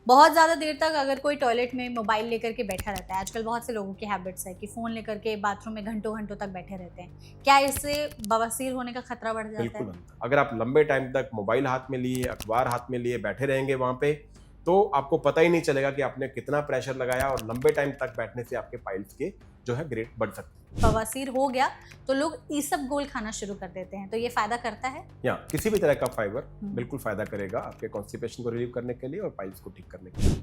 बहुत ज़्यादा देर तक अगर कोई टॉयलेट में मोबाइल लेकर के बैठा रहता है, आजकल बहुत से लोगों की हैबिट्स है कि फ़ोन लेकर के बाथरूम में घंटों घंटों तक बैठे रहते हैं, क्या इससे बवासीर होने का खतरा बढ़ जाता बिल्कुल है? अंतर। अगर आप लंबे टाइम तक मोबाइल हाथ में लिए, अखबार हाथ में लिए बैठे रहेंगे वहाँ पे, तो आपको पता ही नहीं चलेगा कि आपने कितना प्रेशर लगाया और लंबे टाइम तक बैठने से आपके पाइल्स के जो है ग्रेड बढ़ सकते हैं। बवासीर हो गया तो लोग ईसबगोल खाना शुरू कर देते हैं, तो ये फ़ायदा करता है? या किसी भी तरह का फाइबर हुँ। बिल्कुल फ़ायदा करेगा आपके कॉन्स्टिपेशन को रिलीव करने के लिए और पाइल्स को ठीक करने के लिए।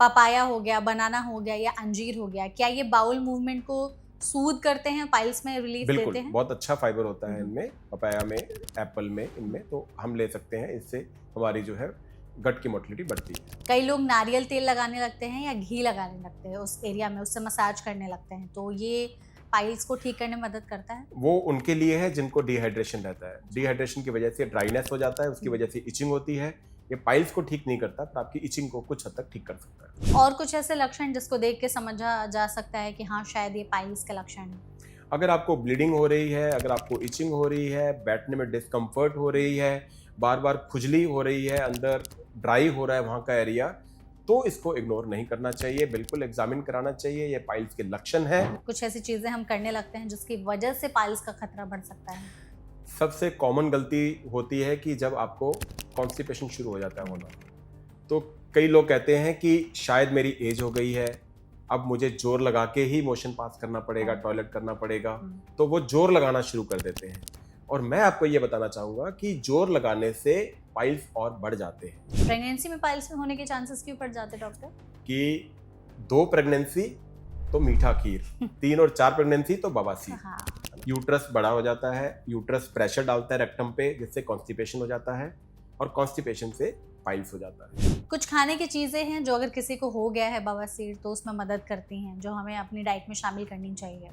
पपाया हो गया, बनाना हो गया या अंजीर हो गया, क्या ये बाउल मूवमेंट को सूद करते हैं, पाइल्स में रिलीफ बिल्कुल, देते हैं? बहुत अच्छा फाइबर होता है हुँ। इनमें, पपाया में, एप्पल में, इनमें तो हम ले सकते हैं, इससे हमारी जो है गट की मोटिलिटी बढ़ती है। कई लोग नारियल तेल लगाने लगते हैं या घी लगाने लगते हैं उस एरिया में, उससे मसाज करने लगते हैं, तो ये पाइल्स को ठीक करने में मदद करता है? वो उनके लिए है जिनको डिहाइड्रेशन रहता है। डिहाइड्रेशन की वजह से ड्राइनेस हो जाता है, उसकी वजह से इचिंग होती है। ये पाइल्स को ठीक नहीं करता, पर आपकी इचिंग को कुछ हद तक ठीक कर सकता है। और कुछ ऐसे लक्षण जिसको देख के समझा जा सकता है कि हाँ, शायद ये पाइल्स के लक्षण हैं? अगर आपको ब्लीडिंग हो रही है, अगर आपको इचिंग हो रही है, बैठने में डिस्कम्फर्ट हो रही है, बार-बार खुजली हो रही है, अंदर ड्राई हो रहा है वहाँ का एरिया, तो इसको इग्नोर नहीं करना चाहिए, बिल्कुल एग्ज़ामिन कराना चाहिए, ये पाइल्स के लक्षण हैं। कुछ ऐसी चीज़ें हम करने लगते हैं जिसकी वजह से पाइल्स का खतरा बढ़ सकता है? सबसे कॉमन गलती होती है कि जब आपको कॉन्स्टिपेशन शुरू हो जाता है होना, तो कई लोग कहते हैं कि शायद मेरी एज हो गई है, अब मुझे जोर लगा के ही मोशन पास करना पड़ेगा, हाँ। टॉयलेट करना पड़ेगा, हुँ। तो वो जोर लगाना शुरू कर देते हैं। और मैं आपको ये बताना चाहूँगा कि जोर लगाने से पाइल्स और बढ़ जाते हैं। प्रेगनेंसी में पाइल्स होने के चांसेस क्यों बढ़ जाते हैं डॉक्टर? कि 2 प्रेगनेंसी तो मीठा खीर, 3 और 4 प्रेगनेंसी तो बवासीर। हाँ। यूट्रस बड़ा हो जाता है, यूट्रस प्रेशर डालता है रेक्टम पे, जिससे कॉन्स्टिपेशन हो जाता है और कॉन्स्टिपेशन से पाइल्स हो जाता है। कुछ खाने की चीज़ें हैं जो अगर किसी को हो गया है बवासीर तो उसमें मदद करती हैं, जो हमें अपनी डाइट में शामिल करनी चाहिए?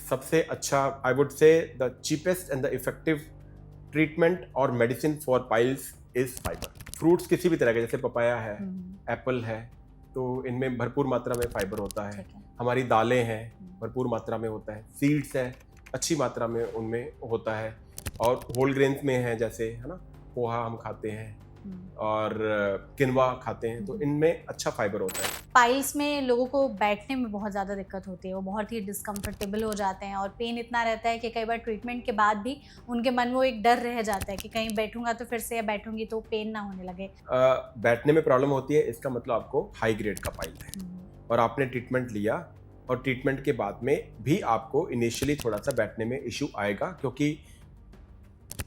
सबसे अच्छा I would say the cheapest and the effective treatment और medicine for piles is fibre. Fruits किसी भी तरह के, जैसे पपाया है, एप्पल है, तो इनमें भरपूर मात्रा में फाइबर होता है। ठीक है। हमारी दालें हैं, भरपूर मात्रा में होता है। सीड्स है, अच्छी मात्रा में उनमें होता है। और होल ग्रेन्स में है, जैसे है ना, पोहा हम खाते हैं और किनवा खाते हैं, तो इनमें अच्छा फाइबर होता है। पाइल्स में लोगों को बैठने में बहुत ज़्यादा दिक्कत होती है, वो बहुत ही डिस्कम्फर्टेबल हो जाते हैं और पेन इतना रहता है कि कई बार ट्रीटमेंट के बाद भी उनके मन में वो एक डर रह जाता है कि कहीं बैठूंगा तो फिर से, या बैठूंगी तो पेन ना होने लगे। बैठने में प्रॉब्लम होती है, इसका मतलब आपको हाई ग्रेड का पाइल है और आपने ट्रीटमेंट लिया, और ट्रीटमेंट के बाद में भी आपको इनिशियली थोड़ा सा बैठने में इश्यू आएगा, क्योंकि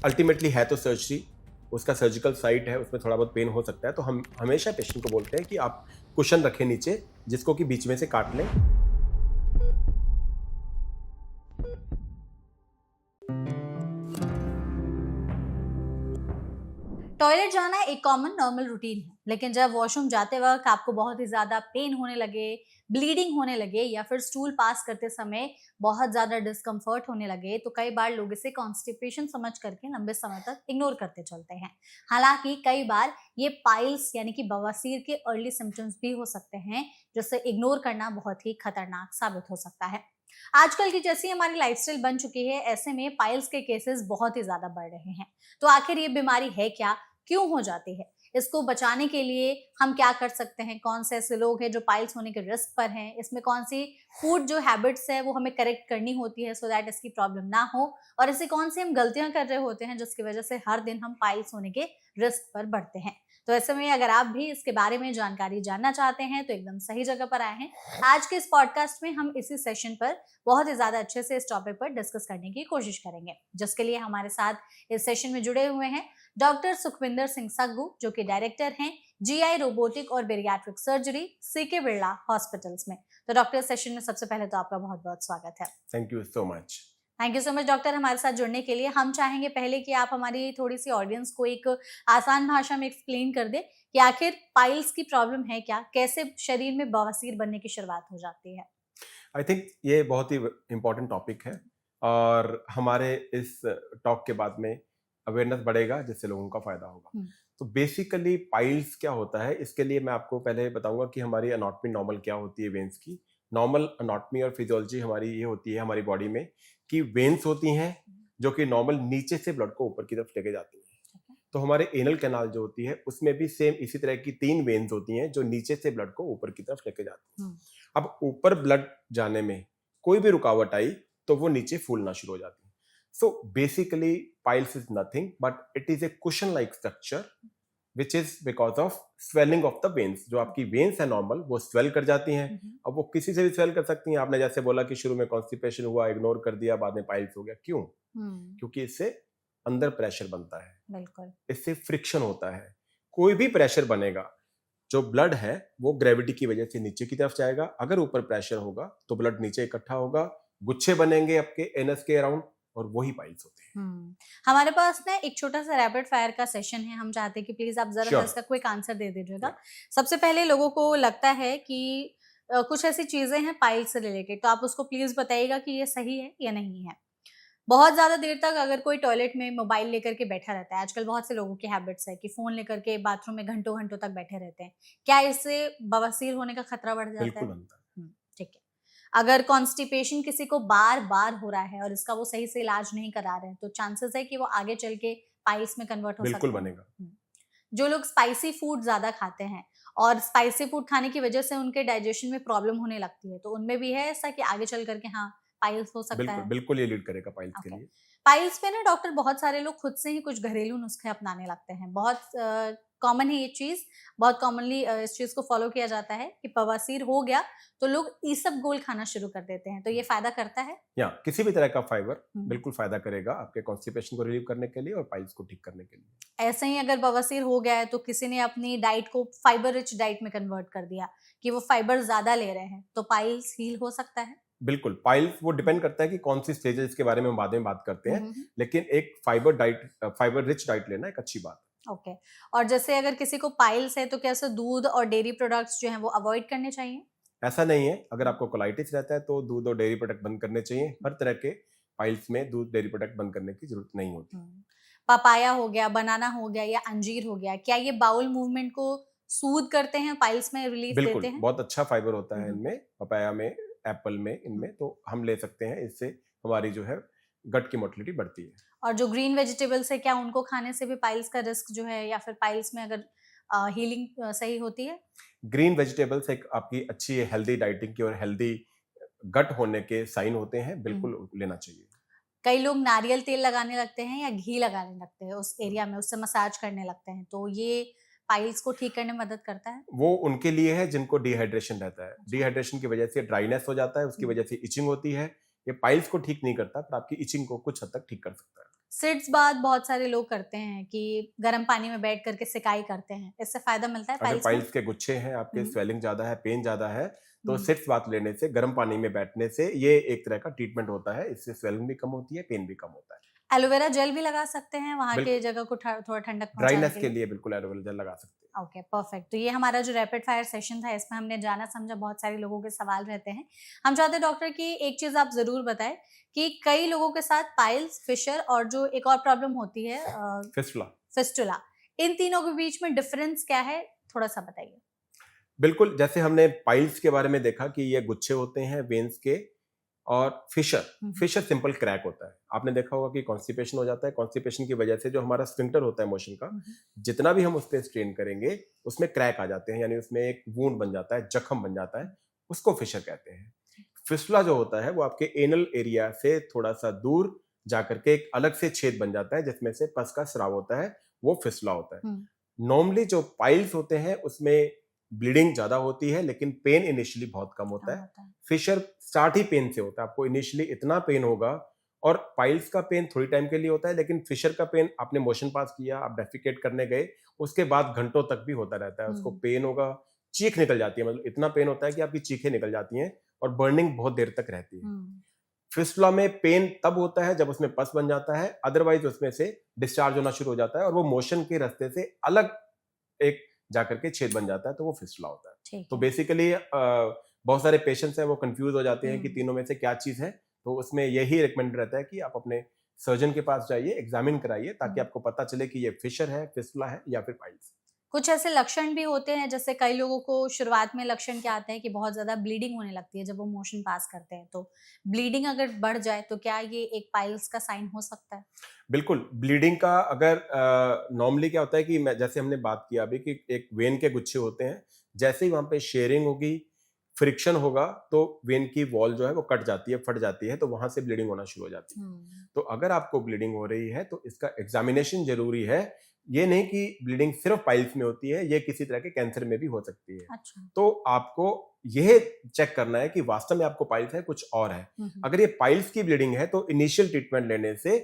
अल्टीमेटली है तो सर्जरी, उसका सर्जिकल साइट है, उसमें थोड़ा बहुत पेन हो सकता है। तो हम हमेशा पेशेंट को बोलते हैं कि आप कुशन रखें नीचे, जिसको कि बीच में से काट लें। टॉयलेट जाना एक कॉमन नॉर्मल रूटीन है, लेकिन जब वॉशरूम जाते वक्त आपको बहुत ही ज़्यादा पेन होने लगे, ब्लीडिंग होने लगे या फिर स्टूल पास करते समय बहुत ज़्यादा डिस्कम्फर्ट होने लगे, तो कई बार लोग इसे कॉन्स्टिपेशन समझ करके लंबे समय तक इग्नोर करते चलते हैं। हालांकि कई बार ये पाइल्स यानी कि बवासीर के अर्ली सिम्टम्स भी हो सकते हैं, जिसे इग्नोर करना बहुत ही खतरनाक साबित हो सकता है। आजकल की जैसी हमारी लाइफस्टाइल बन चुकी है, ऐसे में पाइल्स के केसेस बहुत ही ज्यादा बढ़ रहे हैं। तो आखिर ये बीमारी है क्या, क्यों हो जाती है, इसको बचाने के लिए हम क्या कर सकते हैं, कौन से ऐसे लोग हैं जो पाइल्स होने के रिस्क पर हैं, इसमें कौन सी फूड जो हैबिट्स है वो हमें करेक्ट करनी होती है सो दैट इसकी प्रॉब्लम ना हो, और ऐसी कौन सी हम गलतियां कर रहे होते हैं जिसकी वजह से हर दिन हम पाइल्स होने के रिस्क पर बढ़ते हैं। तो ऐसे में अगर आप भी इसके बारे में जानकारी जानना चाहते हैं तो एकदम सही जगह पर आए हैं। आज के इस पॉडकास्ट में हम इसी सेशन पर बहुत ही ज्यादा अच्छे से इस टॉपिक पर डिस्कस करने की कोशिश करेंगे, जिसके लिए हमारे साथ इस सेशन में जुड़े हुए हैं डॉक्टर सुखविंदर सिंह सग्गू, जो कि डायरेक्टर हैं जीआई रोबोटिक और bariatric surgery CK Birla hospitals में। तो डॉक्टर, सेशन में सबसे पहले तो आपका बहुत बहुत स्वागत है। Thank you so much. Thank you so much doctor हमारे साथ जुड़ने के लिए। हम चाहेंगे पहले कि आप हमारी थोड़ी सी ऑडियंस को एक आसान भाषा में एक्सप्लेन कर दें कि आखिर पाइल्स की प्रॉब्लम है क्या, कैसे शरीर में बवासीर बनने की शुरुआत हो जाती है। आई थिंक ये बहुत ही इम्पोर्टेंट टॉपिक है और हमारे इस टॉक के बाद में अवेयरनेस बढ़ेगा, जिससे लोगों का फायदा होगा। तो बेसिकली पाइल्स क्या होता है, इसके लिए मैं आपको पहले बताऊंगा कि हमारी अनाटमी नॉर्मल क्या होती है वेन्स की। नॉर्मल अनाटमी और फिजियोलॉजी हमारी ये होती है हमारी बॉडी में कि वेन्स होती हैं जो कि नॉर्मल नीचे से ब्लड को ऊपर की तरफ लेके जाती हैं। तो हमारे एनल कैनाल जो होती है उसमें भी सेम इसी तरह की 3 वेन्स होती हैं जो नीचे से ब्लड को ऊपर की तरफ लेके जाती हैं। अब ऊपर ब्लड जाने में कोई भी रुकावट आई तो वो नीचे फूलना शुरू हो जाती है। So basically piles is nothing but it is a cushion like structure which is because of swelling of the veins. जो आपकी वेन्स है नॉर्मल वो स्वेल कर जाती हैं। अब वो किसी से भी स्वेल कर सकती हैं। आपने जैसे बोला कि शुरू में कॉन्स्टिपेशन हुआ, इग्नोर कर दिया, बाद में पाइल्स हो गया। क्यों? क्योंकि इससे अंदर प्रेशर बनता है, बिल्कुल इससे फ्रिक्शन होता है। कोई भी प्रेशर बनेगा, जो ब्लड है वो ग्रेविटी की वजह से नीचे की तरफ जाएगा। अगर ऊपर प्रेशर होगा तो ब्लड नीचे इकट्ठा होगा, गुच्छे बनेंगे आपके एनस के अराउंड और वही पाइल्स होते हैं। हमारे पास ना एक छोटा सा रैपिड फायर का सेशन है। हम चाहते हैं कि प्लीज आप जरा सा Sure. इसका क्विक आंसर दे दीजिएगा। सबसे पहले लोगों को लगता है कि कुछ ऐसी चीजें हैं पाइल्स से रिलेटेड, तो आप उसको प्लीज बताइएगा कि ये सही है या नहीं है। बहुत ज्यादा देर तक अगर कोई टॉयलेट में मोबाइल लेकर के बैठा रहता है, आजकल बहुत से लोगों की हैबिट्स है कि फोन लेकर के बाथरूम में घंटों घंटों तक बैठे रहते हैं, क्या इससे बवासीर होने का खतरा बढ़ जाता बिल्कुल है? बनता है। ठीक है। अगर कॉन्स्टिपेशन किसी को बार बार हो रहा है और इसका वो सही से इलाज नहीं करा रहे हैं, तो चांसेस है कि वो आगे चल के पाइल्स में कन्वर्ट हो सकता बिल्कुल है। बनेगा। जो लोग स्पाइसी फूड ज्यादा खाते हैं और स्पाइसी फूड खाने की वजह से उनके डाइजेशन में प्रॉब्लम होने लगती है, तो उनमें भी है ऐसा कि आगे चल करके हाँ पाइल्स हो सकता बिल्कुल है। बिल्कुल ये लीड करेगा पाइल्स के Okay. लिए। पाइल्स पे ना डॉक्टर बहुत सारे लोग खुद से ही कुछ घरेलू नुस्खे अपनाने लगते हैं। बहुत कॉमन है ये चीज, बहुत कॉमनली इस चीज को फॉलो किया जाता है कि बवासीर हो गया तो लोग ईसबगोल खाना शुरू कर देते हैं। तो ये फायदा करता है? या किसी भी तरह का फाइबर बिल्कुल फायदा करेगा आपके कॉन्स्टिपेशन को रिलीव करने के लिए और पाइल्स को ठीक करने के लिए। ऐसे ही अगर बवासीर हो गया है तो किसी ने अपनी डाइट को फाइबर रिच डाइट में कन्वर्ट कर दिया कि वो फाइबर ज्यादा ले रहे हैं, तो पाइल्स हील हो सकता है? बिल्कुल, पाइल्स वो डिपेंड करता है कि कौन सी स्टेज है, इसके बारे में हम बाद में बात करते हैं। लेकिन एक फाइबर रिच डाइट लेना एक अच्छी बात है। ओके। और जैसे अगर किसी को पाइल्स है तो कैसे दूध और डेयरी प्रोडक्ट्स जो हैं वो अवॉइड करने चाहिए? ऐसा नहीं है, अगर आपको कोलाइटिस रहता है तो दूध और डेयरी प्रोडक्ट बंद करने चाहिए। हर तरह के पाइल्स में दूध डेयरी प्रोडक्ट बंद करने की जरूरत नहीं होती। पपाया हो गया, बनाना हो गया या अंजीर हो गया, क्या ये बाउल मूवमेंट को सूद करते हैं, पाइल्स में रिलीफ देते बिल्कुल, हैं? बहुत अच्छा फाइबर होता है इनमें, पपाया में, एप्पल में, इनमें तो हम ले सकते हैं। इससे हमारी जो है गट की मोटिलिटी बढ़ती है। और जो ग्रीन वेजिटेबल्स है, क्या उनको खाने से भी पाइल्स का रिस्क जो है या फिर पाइल्स में अगर हीलिंग सही होती है? ग्रीन वेजिटेबल्स एक आपकी अच्छी हेल्दी डाइटिंग की और हेल्दी गट होने के साइन होते हैं, बिल्कुल लेना चाहिए। कई लोग नारियल तेल लगाने लगते हैं या घी लगाने लगते हैं उस एरिया में, उससे मसाज करने लगते हैं, तो ये पाइल्स को ठीक करने में मदद करता है? वो उनके लिए है जिनको डिहाइड्रेशन रहता है। डिहाइड्रेशन की वजह से ड्राइनेस हो जाता है, उसकी वजह से इचिंग होती है। ये पाइल्स को ठीक नहीं करता पर आपकी इचिंग को कुछ हद तक ठीक कर सकता है। सिट्स बात बहुत सारे लोग करते हैं कि गर्म पानी में बैठ करके सिकाई करते हैं, इससे फायदा मिलता है अगर पाइल्स में? पाइल्स के गुच्छे हैं आपके, स्वेलिंग ज्यादा है, पेन ज्यादा है, तो हम्म। सिट्स बात लेने से, गर्म पानी में बैठने से, ये एक तरह का ट्रीटमेंट होता है। इससे स्वेलिंग भी कम होती है, पेन भी कम होता है। एलोवेरा जेल भी लगा सकते हैं वहाँ के बिल्कुल, जगह को थोड़ा ठंडक पहुंचाने ड्राइनेस के के लिए? लिए बिल्कुल एलोवेरा जेल लगा सकते हैं। Okay, perfect. तो ये हमारा जो रैपिड फायर सेशन था, इसमें हमने जाना समझा, बहुत सारे लोगों के सवाल रहते हैं। हम चाहते हैं डॉक्टर कि एक चीज आप जरूर बताएं कि कई लोगों के साथ पाइल्स, फिशर और जो एक और प्रॉब्लम होती है फिस्टुला, फिस्टुला, इन तीनों के बीच में डिफरेंस क्या है, थोड़ा सा बताइए। बिल्कुल, जैसे हमने पाइल्स के बारे में देखा कि ये गुच्छे होते हैं वेन्स के, और फिशर सिंपल क्रैक होता है। आपने देखा होगा कि कॉन्स्टिपेशन हो जाता है, कॉन्स्टिपेशन की वजह से जो हमारा स्फिंक्टर होता है मोशन का, जितना भी हम उस पर स्ट्रेन करेंगे उसमें क्रैक आ जाते हैं, यानी उसमें एक वूंड बन जाता है, जख्म बन जाता है, उसको फिशर कहते हैं। फिस्टुला जो होता है वो आपके एनल एरिया से थोड़ा सा दूर जाकर के एक अलग से छेद बन जाता है जिसमें से पस का स्राव होता है, वो फिस्टुला होता है। नॉर्मली जो पाइल्स होते हैं उसमें ब्लीडिंग ज्यादा होती है लेकिन पेन इनिशियली बहुत कम होता है। फिशर स्टार्ट ही पेन से होता है, आपको इनिशियली इतना पेन होगा, और पाइल्स का पेन थोड़ी टाइम के लिए होता है, लेकिन फिशर का पेन आपने मोशन पास किया, आप डेफिकेट करने गए, उसके बाद घंटों तक भी होता रहता है। उसको पेन होगा, चीख निकल जाती है, मतलब इतना पेन होता है कि आपकी चीखें निकल जाती हैं और बर्निंग बहुत देर तक रहती है। फिस्टुला में पेन तब होता है जब उसमें पस बन जाता है, अदरवाइज उसमें से डिस्चार्ज होना शुरू हो जाता है और वो मोशन के रास्ते से अलग एक जाकर के छेद बन जाता है, तो वो फिस्टुला होता है। तो बेसिकली बहुत सारे पेशेंट्स हैं वो कंफ्यूज हो जाते हैं कि तीनों में से क्या चीज है, तो उसमें यही रिकमेंड रहता है कि आप अपने सर्जन के पास जाइए, एग्जामिन कराइए, ताकि आपको पता चले कि ये फिशर है, फिस्टुला है या फिर पाइल्स। कुछ ऐसे लक्षण भी होते हैं, जैसे कई लोगों को शुरुआत में लक्षण क्या आते हैं कि बहुत ज़्यादा ब्लीडिंग होने लगती है जब वो मोशन पास करते हैं, तो ब्लीडिंग अगर बढ़ जाए तो क्या ये एक पाइल्स का साइन हो सकता है? बिल्कुल, ब्लीडिंग का अगर नॉर्मली क्या होता है कि मैं जैसे हमने बात किया अभी कि एक वेन के गुच्छे होते हैं, जैसे ही वहाँ पे शेयरिंग होगी, फ्रिक्शन होगा, तो वेन की वॉल जो है वो कट जाती है, फट जाती है, तो वहाँ से ब्लीडिंग होना शुरू हो जाती है। तो अगर आपको ब्लीडिंग हो रही है तो इसका एग्जामिनेशन ज़रूरी है। ये नहीं कि ब्लीडिंग सिर्फ पाइल्स में होती है, ये किसी तरह के कैंसर में भी हो सकती है। अच्छा। तो आपको यह चेक करना है कि वास्तव में आपको पाइल्स है, कुछ और है। अगर ये पाइल्स की ब्लीडिंग है तो इनिशियल ट्रीटमेंट लेने से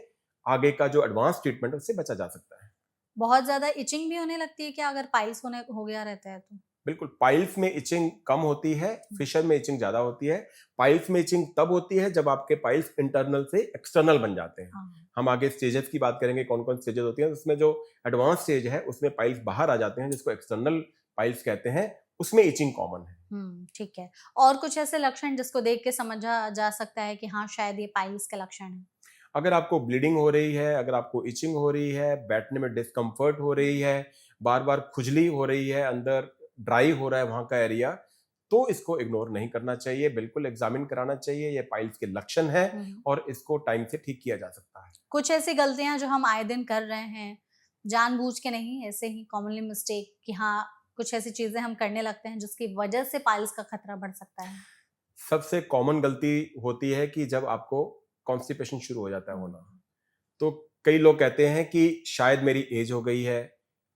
आगे का जो एडवांस ट्रीटमेंट है उससे बचा जा सकता है। बहुत ज़्यादा इचिंग भी होने लगती है क्या अगर पाइल्स होने हो गया रहता है तो? बिल्कुल, पाइल्स में इचिंग कम होती है, फिशर में इचिंग ज़्यादा होती है। पाइल्स में इचिंग तब होती है जब आपके पाइल्स इंटरनल से एक्सटर्नल बन जाते हैं। हाँ। हम आगे स्टेजेस की बात करेंगे, कौन-कौन स्टेजेस होती हैं, उसमें जो एडवांस स्टेज है उसमें पाइल्स बाहर आ जाते हैं, जिसको एक्सटर्नल पाइल्स कहते हैं, उसमें इचिंग कॉमन है। ठीक है। और कुछ ऐसे लक्षण जिसको देख के समझा जा सकता है कि हाँ, शायद ये पाइल्स के लक्षण हैं? अगर आपको ब्लीडिंग हो रही है, अगर आपको इचिंग हो रही है, बैठने में डिस्कम्फर्ट हो रही है, बार-बार खुजली हो रही है, अंदर ड्राई हो रहा है वहाँ का एरिया, तो इसको इग्नोर नहीं करना चाहिए, बिल्कुल एग्ज़ामिन कराना चाहिए। ये पाइल्स के लक्षण हैं और इसको टाइम से ठीक किया जा सकता है। कुछ ऐसी गलतियाँ जो हम आए दिन कर रहे हैं, जानबूझ के नहीं, ऐसे ही कॉमनली मिस्टेक कि हाँ, कुछ ऐसी चीज़ें हम करने लगते हैं जिसकी वजह से पाइल्स का खतरा बढ़ सकता है? सबसे कॉमन गलती होती है कि जब आपको कॉन्स्टिपेशन शुरू हो जाता है होना, तो कई लोग कहते हैं कि शायद मेरी एज हो गई है,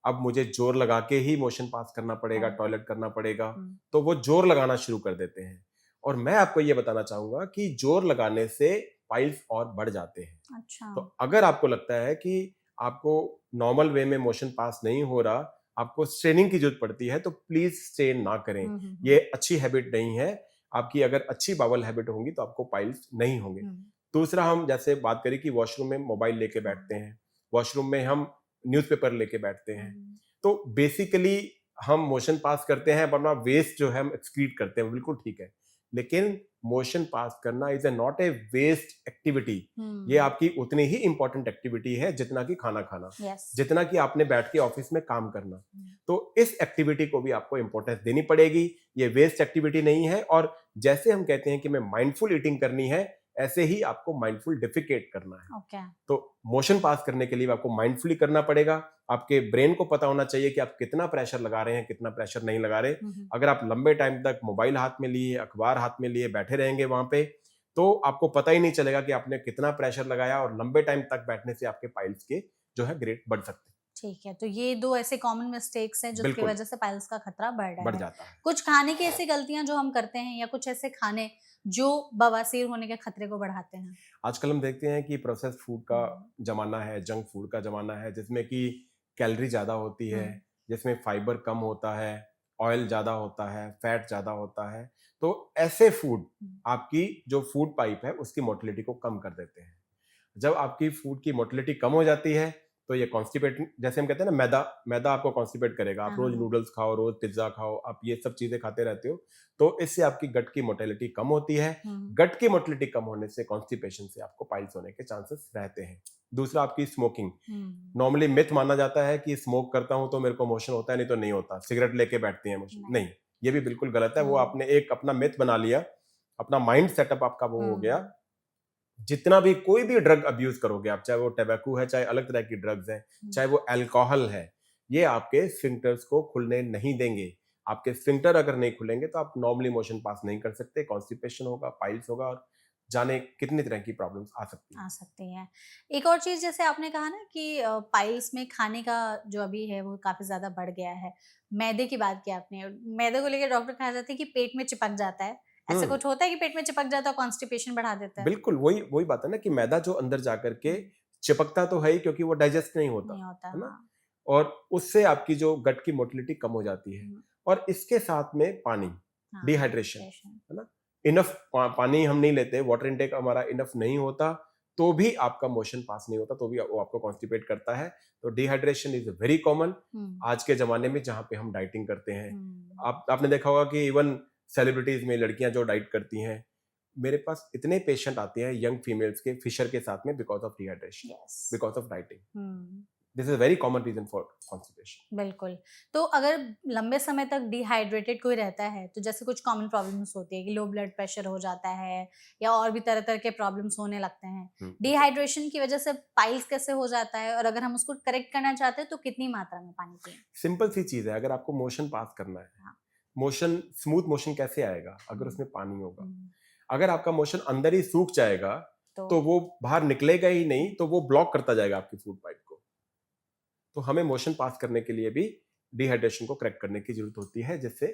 अब मुझे जोर लगा के ही मोशन पास करना पड़ेगा, हाँ। टॉयलेट करना पड़ेगा, तो वो जोर लगाना शुरू कर देते हैं। और मैं आपको ये बताना चाहूँगा कि जोर लगाने से पाइल्स और बढ़ जाते हैं। अच्छा। तो अगर आपको लगता है कि आपको नॉर्मल वे में मोशन पास नहीं हो रहा, आपको स्ट्रेनिंग की ज़रूरत पड़ती है, तो प्लीज़ स्ट्रेन ना करें। ये अच्छी हैबिट नहीं है। आपकी अगर अच्छी बाउल हैबिट होंगी तो आपको पाइल्स नहीं होंगे। दूसरा, हम जैसे बात करें कि वॉशरूम में मोबाइल लेके बैठते हैं, वॉशरूम में हम न्यूज़पेपर लेके बैठते हैं, तो बेसिकली हम मोशन पास करते हैं, अपना वेस्ट जो है हम एक्सक्रीट करते हैं, बिल्कुल ठीक है। लेकिन मोशन पास करना is a not a waste activity. ये आपकी उतनी ही इंपॉर्टेंट एक्टिविटी है जितना कि खाना खाना, जितना कि आपने बैठ के ऑफिस में काम करना। तो इस एक्टिविटी को भी आपको इंपॉर्टेंस देनी पड़ेगी। ये वेस्ट एक्टिविटी नहीं है। और जैसे हम कहते हैं कि मैं माइंडफुल ईटिंग करनी है, ऐसे ही आपको माइंडफुल डिफिकेट करना है। ओके। तो मोशन पास करने के लिए आपको माइंडफुली करना पड़ेगा। आपके ब्रेन को पता होना चाहिए कि आप कितना प्रेशर लगा रहे हैं, कितना प्रेशर नहीं लगा रहे। अगर आप लंबे टाइम तक मोबाइल हाथ में लिए, अखबार हाथ में लिए बैठे रहेंगे वहां पे, तो आपको पता ही नहीं चलेगा कि आपने कितना प्रेशर लगाया, और लंबे टाइम तक बैठने से आपके पाइल्स के जो है ग्रेड बढ़ सकते हैं। ठीक है, तो ये 2 ऐसे कॉमन मिस्टेक्स हैं जिसकी बिल्कुल वजह से पाइल्स का खतरा बढ़ रहा बढ़ है। जाता है। कुछ खाने की ऐसी गलतियाँ जो हम करते हैं या कुछ ऐसे खाने जो बवासीर होने के खतरे को बढ़ाते हैं? आजकल हम देखते हैं कि प्रोसेस फूड का जमाना है, जंक फूड का जमाना है, जिसमें कि कैलोरी ज़्यादा होती है, जिसमें फाइबर कम होता है, ऑयल ज़्यादा होता है, फैट ज़्यादा होता है। तो ऐसे फूड आपकी जो फूड पाइप है उसकी मोटिलिटी को कम कर देते हैं। जब आपकी फूड की मोटिलिटी कम हो जाती है तो ये कॉन्स्टिपेट, जैसे हम कहते हैं ना, मैदा मैदा आपको कॉन्स्टिपेट करेगा। आप रोज नूडल्स खाओ, रोज पिज्जा खाओ, आप ये सब चीजें खाते रहते हो, तो इससे आपकी गट की मोटिलिटी कम होती है। गट की मोटिलिटी कम होने से, कॉन्स्टिपेशन से आपको पाइल्स होने के चांसेस रहते हैं। दूसरा, आपकी स्मोकिंग। नॉर्मली मिथ माना जाता है कि स्मोक करता हूं तो मेरे को मोशन होता है, नहीं तो नहीं होता। सिगरेट लेके बैठते हैं मोशन, नहीं, ये भी बिल्कुल गलत है। वो आपने एक अपना मिथ बना लिया, अपना माइंड सेटअप आपका वो हो गया। जितना भी कोई भी ड्रग अब्यूज करोगे आप, चाहे वो टबैको है, चाहे अलग तरह की ड्रग्स है, चाहे वो अल्कोहल है, ये आपके स्फिंक्टर्स को खुलने नहीं देंगे। आपके स्फिंक्टर अगर नहीं खुलेंगे तो आप नॉर्मली मोशन पास नहीं कर सकते, कॉन्स्टिपेशन होगा, पाइल्स होगा, और जाने कितनी तरह की प्रॉब्लम्स आ सकती हैं। एक और चीज़ जैसे आपने कहा ना कि पाइल्स में खाने का जो अभी है वो काफ़ी ज़्यादा बढ़ गया है। मैदे की बात की आपने, मैदे को लेके डॉक्टर कहा जाता है कि पेट में चिपक जाता है। ऐसा कुछ होता है कि पेट में चिपक जाता है, कॉन्स्टिपेशन बढ़ा देता है? बिल्कुल, वही वही बात है ना कि मैदा जो अंदर जाकर के चिपकता तो है ही, क्योंकि वो डाइजेस्ट नहीं होता, है ना? और उससे आपकी जो गट की मोटिलिटी कम हो जाती है। और इसके साथ में पानी, डिहाइड्रेशन, है ना? इनफ पानी हम नहीं लेते, वाटर इनटेक हमारा इनफ नहीं होता, तो भी आपका मोशन पास नहीं होता, तो भी वो आपको कॉन्स्टिपेट करता है। तो डिहाइड्रेशन इज वेरी कॉमन आज के जमाने में, जहाँ पे हम डाइटिंग करते हैं। आपने देखा होगा कि इवन सेलिब्रिटीज में लड़कियां जो डाइट करती हैं, मेरे पास इतने पेशेंट आते हैं यंग फीमेल्स के, फिशर के साथ में, because of dehydration, because of dieting. This is very common reason for constipation. बिल्कुल। तो अगर लंबे समय तक डिहाइड्रेटेड कोई रहता है, तो जैसे कुछ कॉमन प्रॉब्लम्स होती है कि लो ब्लड प्रेशर हो जाता है या और भी तरह-तरह के प्रॉब्लम्स होने लगते हैं। डिहाइड्रेशन की वजह से पाइल्स कैसे हो जाता है और अगर हम उसको करेक्ट करना चाहते हैं तो कितनी मात्रा में पानी पिएँ? सिंपल सी चीज है, अगर आपको मोशन पास करना है, हाँ। मोशन स्मूथ मोशन कैसे आएगा अगर उसमें पानी होगा। हुँ, अगर आपका मोशन अंदर ही सूख जाएगा तो तो वो बाहर निकलेगा ही नहीं, तो वो ब्लॉक करता जाएगा आपकी फूड पाइप को। तो हमें मोशन पास करने के लिए भी डिहाइड्रेशन को करेक्ट करने की जरूरत होती है, जिससे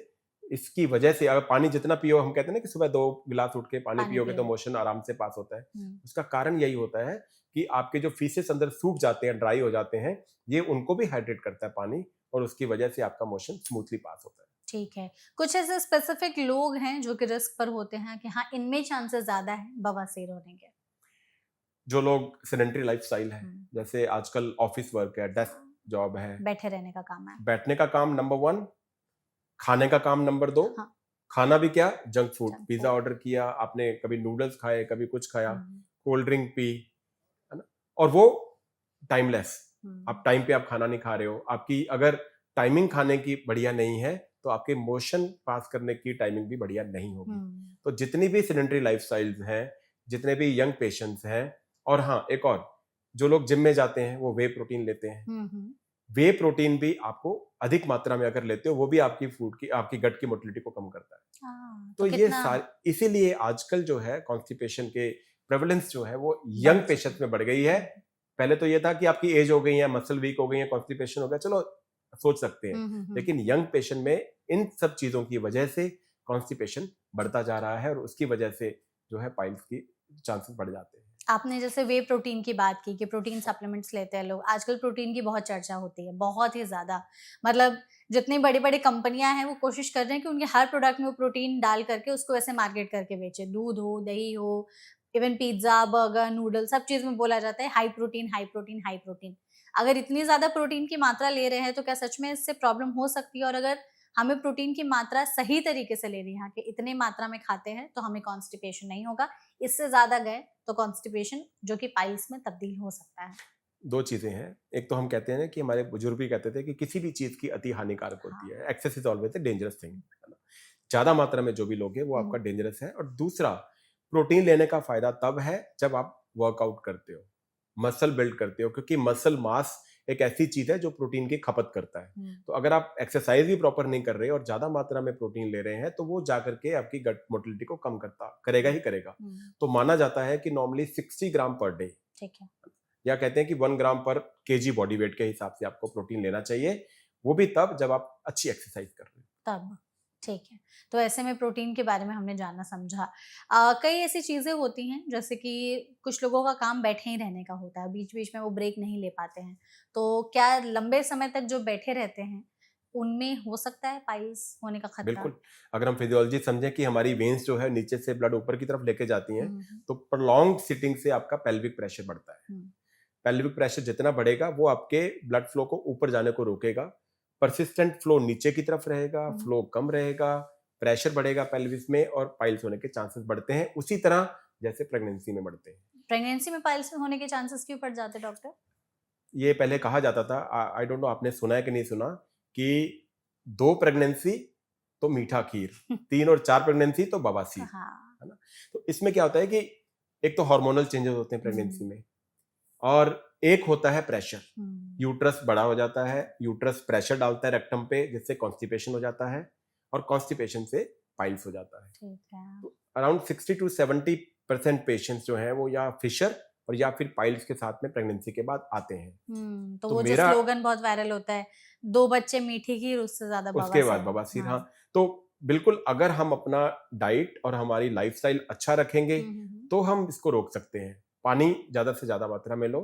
इसकी वजह से अगर पानी जितना पियो, हम कहते हैं ना कि सुबह 2 गिलास उठ के पानी पानी पियोगे तो पियो। मोशन आराम से पास होता है। हुँ, उसका कारण यही होता है कि आपके जो फीसेस अंदर सूख जाते हैं, ड्राई हो जाते हैं, ये उनको भी हाइड्रेट करता है पानी, और उसकी वजह से आपका मोशन स्मूथली पास होता है। ठीक है। कुछ ऐसे स्पेसिफिक लोग हैं जो कि रिस्क पर होते हैं कि हाँ, इनमें चांसेस ज़्यादा हैं बवासीर होने के? जो लोग सेडेंटरी लाइफस्टाइल है, हुँ। जैसे आजकल ऑफिस वर्क है, डेस्क जॉब है, बैठे रहने का काम है। बैठने का काम नंबर 1, खाने का काम नंबर 2। हाँ, खाना भी क्या, junk food, junk pizza food. Order किया आपने, कभी नूडल्स खाए, कभी कुछ खाया, हुँ, कोल्ड ड्रिंक पी, है ना, और वो टाइमलेस। आप हुँ, टाइम पे आप खाना नहीं खा रहे हो, आपकी अगर टाइमिंग खाने की बढ़िया नहीं है तो आपके मोशन पास करने की टाइमिंग भी बढ़िया नहीं होगी। हुँ, तो जितनी भी सेडेंटरी लाइफस्टाइल्स हैं, जितने भी यंग पेशेंट्स हैं, और हाँ एक और, जो लोग जिम में जाते हैं वो वे प्रोटीन लेते हैं। हुँ, हुँ। वे प्रोटीन भी आपको अधिक मात्रा में अगर लेते हो, वो भी आपकी फूड की, आपकी गट की मोटिलिटी को कम करता है। तो तो ये कितना सारे, इसीलिए आजकल जो है कॉन्स्टिपेशन के प्रेवलेंस जो है वो बढ़ यंग चुका पेशेंट्स में बढ़ गई है। पहले तो ये था कि आपकी एज हो गई है, मसल वीक हो गई है, कॉन्स्टिपेशन हो गया, चलो सोच सकते हैं। हुँ, हुँ, हुँ। लेकिन यंग पेशेंट में इन सब चीजों की वजह से कॉन्स्टिपेशन बढ़ता जा रहा है, और उसकी वजह से जो है पाइल्स की चांसेस बढ़ जाते हैं। आपने जैसे वे प्रोटीन की बात की कि प्रोटीन सप्लीमेंट्स लेते हैं लोग। आजकल प्रोटीन की बहुत चर्चा होती है, बहुत ही ज़्यादा। मतलब जितनी बड़ी-बड़ी कंपनियाँ हैं, वो कोशिश कर रहे हैं कि उनके हर प्रोडक्ट में वो प्रोटीन डाल करके उसको वैसे मार्केट करके बेचें। दूध हो, दही हो, इवन पिज़्ज़ा, बर्गर, नूडल सब चीज़ में बोला जाता है high protein, high protein, high protein. अगर इतनी ज़्यादा प्रोटीन की मात्रा ले रहे हैं, तो क्या सच में इससे प्रॉब्लम हो सकती है? और अगर हमें प्रोटीन की मात्रा सही तरीके से लेनी है कि इतने मात्रा में खाते हैं, तो हमें कॉन्स्टिपेशन नहीं होगा। इससे ज़्यादा गए तो कॉन्स्टिपेशन जो कि पाइल्स में तब्दील हो सकता है। दो चीजें हैं, एक तो हम कहते हैं ना कि हमारे बुजुर्ग भी कहते थे कि किसी भी चीज की अति हानिकारक होती हाँ। है, excess is always a dangerous thing, है ना। ज्यादा मात्रा में जो भी लोगे वो आपका हुँ, डेंजरस है। और दूसरा, प्रोटीन लेने का फायदा तब है जब आप वर्कआउट करते हो, मसल बिल्ड करते हो, क्योंकि मसल मास एक ऐसी चीज है जो प्रोटीन की खपत करता है। हुँ, तो अगर आप एक्सरसाइज भी प्रॉपर नहीं कर रहे और ज्यादा मात्रा में प्रोटीन ले रहे हैं, तो वो जाकर के आपकी गट मोटिलिटी को कम करता करेगा ही करेगा। हुँ, तो माना जाता है कि नॉर्मली 60 ग्राम पर डे, ठीक है। या कहते हैं कि 1 ग्राम पर केजी बॉडी वेट के हिसाब से आपको प्रोटीन लेना चाहिए, वो भी तब जब आप अच्छी एक्सरसाइज कर रहे हो। तब, ठीक है। तो ऐसे में प्रोटीन के बारे में हमने जाना समझा। कई ऐसी चीज़ें होती हैं जैसे कि कुछ लोगों का काम बैठे ही रहने का होता है, बीच-बीच में वो ब्रेक नहीं ले पाते हैं। तो क्या लंबे समय तक जो बैठे रहते हैं, उनमें हो सकता है पाइल्स होने का खतरा? बिल्कुल, अगर हम फिजियोलॉजी समझें कि हमारी वेन्स जो है नीचे से ब्लड ऊपर की तरफ लेके जाती हुँ, हैं, हुँ, तो प्रोलॉन्ग्ड सिटिंग से आपका पेल्विक प्रेशर बढ़ता है। हुँ, पेल्विक प्रेशर जितना बढ़ेगा वो आपके ब्लड फ्लो को ऊपर जाने को रोकेगा। परसिस्टेंट फ्लो नीचे की तरफ रहेगा, हुँ। फ्लो कम रहेगा, प्रेशर बढ़ेगा पेल्विस में, और पाइल्स होने के चांसेस बढ़ते हैं, उसी तरह जैसे प्रेगनेंसी में बढ़ते हैं। प्रेगनेंसी में पाइल्स होने के चांसेस क्यों बढ़ जाते हैं डॉक्टर? ये पहले कहा जाता था, आई डोंट नो आपने सुना है कि नहीं सुना, कि 2 प्रेगनेंसी तो मीठा खीर, 3 और 4 प्रेगनेंसी तो बवासीर, हाँ। है ना। तो इसमें क्या होता है कि एक तो हार्मोनल चेंजेस होते हैं प्रेगनेंसी हुँ, में, और एक होता है प्रेशर। हुँ, यूट्रस बड़ा हो जाता है, यूट्रस प्रेशर डालता है रेक्टम पे, जिससे कॉन्स्टिपेशन हो जाता है, और कॉन्स्टिपेशन से पाइल्स हो जाता है। ठीक है। तो अराउंड 60 टू 70% पेशेंट्स जो हैं वो या फिशर और या फिर पाइल्स के साथ में प्रेगनेंसी के बाद आते हैं। तो तो वो जो मेरा स्लोगन बहुत वायरल होता है, 2 बच्चे मीठी खीर उससे ज़्यादा उसके बाद बवासीर। बवासीर, हाँ। हाँ। तो बिल्कुल, अगर हम अपना डाइट और हमारी लाइफस्टाइल अच्छा रखेंगे हुँ, हुँ, हुँ। तो हम इसको रोक सकते हैं। पानी ज्यादा से ज्यादा मात्रा में लो,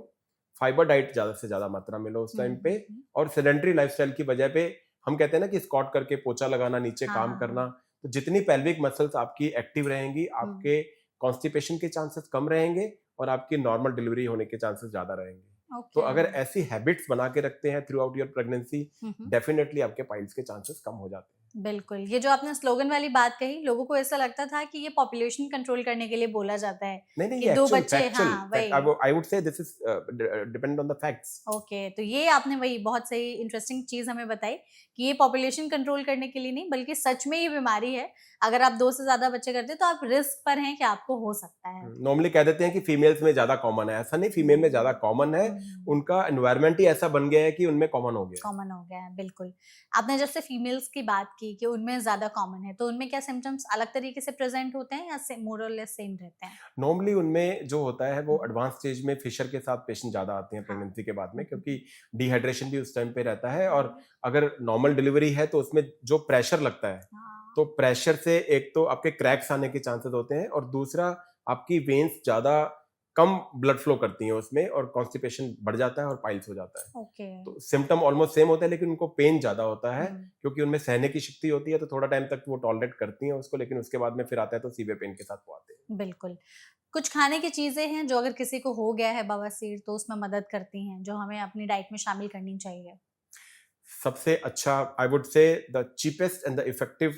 फाइबर डाइट ज्यादा से ज्यादा मात्रा में लो उस हुँ, टाइम पे, हुँ, हुँ। और सेडेंटरी लाइफस्टाइल की वजह पे हम कहते हैं ना कि स्क्वाट करके पोछा लगाना, नीचे हाँ, काम हाँ, करना, हाँ। तो जितनी पेल्विक मसल्स आपकी एक्टिव रहेंगी, हुँ, आपके कॉन्स्टिपेशन के चांसेस कम रहेंगे, और आपकी नॉर्मल डिलीवरी होने के चांसेस ज्यादा रहेंगे। तो ओके। अगर ऐसी हैबिट्स बना के रखते हैं through out your pregnancy, hmm, hmm. Definitely आपके पाइल्स के चांसेस कम हो जाते हैं। बिल्कुल, ये जो आपने स्लोगन वाली बात कही, लोगों को ऐसा लगता था कि ये पॉपुलेशन कंट्रोल करने के लिए बोला जाता है नहीं नहीं, कि ये 2 एक्चुअल बच्चे, फैक्चुअल हाँ, फैक्ट, वही। आई वुड से this is depend on the facts. Okay, तो ये आपने वही बहुत सही इंटरेस्टिंग चीज़ हमें बताई कि ये पॉपुलेशन कंट्रोल करने के लिए नहीं, बल्कि सच में ये बीमारी है। अगर आप 2 से ज़्यादा बच्चे करते हैं, तो आप रिस्क पर हैं कि आपको हो सकता है। नॉर्मली कह देते हैं कि फीमेल्स में ज्यादा कॉमन है, ऐसा नहीं, फीमेल में ज्यादा कॉमन है, उनका एनवायरनमेंट ही ऐसा बन गया है कि उनमें कॉमन हो गया है। कॉमन हो गया है, बिल्कुल। आपने जैसे फीमेल्स की बात की कि उनमें ज़्यादा कॉमन है, तो उनमें क्या सिम्पटम्स अलग तरीके से प्रेज़ेंट होते हैं या मोर और लेस सेम रहते हैं? नॉर्मली उनमें जो होता है वो हम्म। एडवांस स्टेज में फिशर के साथ पेशेंट ज्यादा आते हैं हाँ। प्रेगनेंसी के बाद में, हम्म। क्योंकि डिहाइड्रेशन भी उस टाइम पे रहता है, और अगर नॉर्मल डिलीवरी है तो उसमें जो प्रेशर लगता है, हाँ। तो प्रेशर से एक तो आपके क्रैक्स आने के चांसेस होते हैं, और दूसरा आपकी वेन्स ज्यादा कम ब्लड फ्लो करती हैं उसमें, और कॉन्स्टिपेशन बढ़ जाता है और पाइल्स हो जाता है। ओके। तो सिम्टम ऑलमोस्ट सेम होता है, लेकिन उनको पेन ज्यादा होता है, हम्म। क्योंकि उनमें सहने की शक्ति होती है, तो थोड़ा टाइम तक वो टॉलरेट करती हैं उसको, लेकिन उसके बाद में फिर आता है तो सीवियर पेन के साथ वो आते हैं। बिल्कुल। कुछ खाने की चीज़ें हैं जो अगर किसी को हो गया है बवासीर तो उसमें मदद करती हैं, जो हमें अपनी डाइट में शामिल करनी चाहिए? सबसे अच्छा, I would say the cheapest and the effective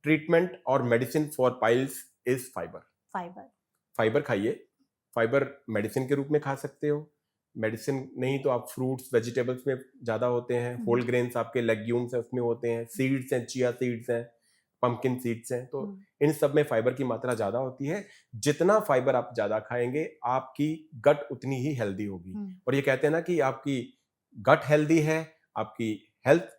treatment और medicine for piles is fibre. Fibre. Fibre खाइए। फाइबर मेडिसिन के रूप में खा सकते हो, मेडिसिन नहीं तो आप फ्रूट्स वेजिटेबल्स में ज़्यादा होते हैं, होल ग्रेन्स आपके लेग्यूम्स हैं उसमें होते हैं, सीड्स हैं, चिया सीड्स हैं, पंपकिन सीड्स हैं, तो इन सब में फाइबर की मात्रा ज़्यादा होती है। जितना फाइबर आप ज़्यादा खाएंगे आपकी गट उतनी ही हेल्दी होगी। और ये कहते हैं ना कि आपकी गट हेल्दी है, आपकी हेल्थ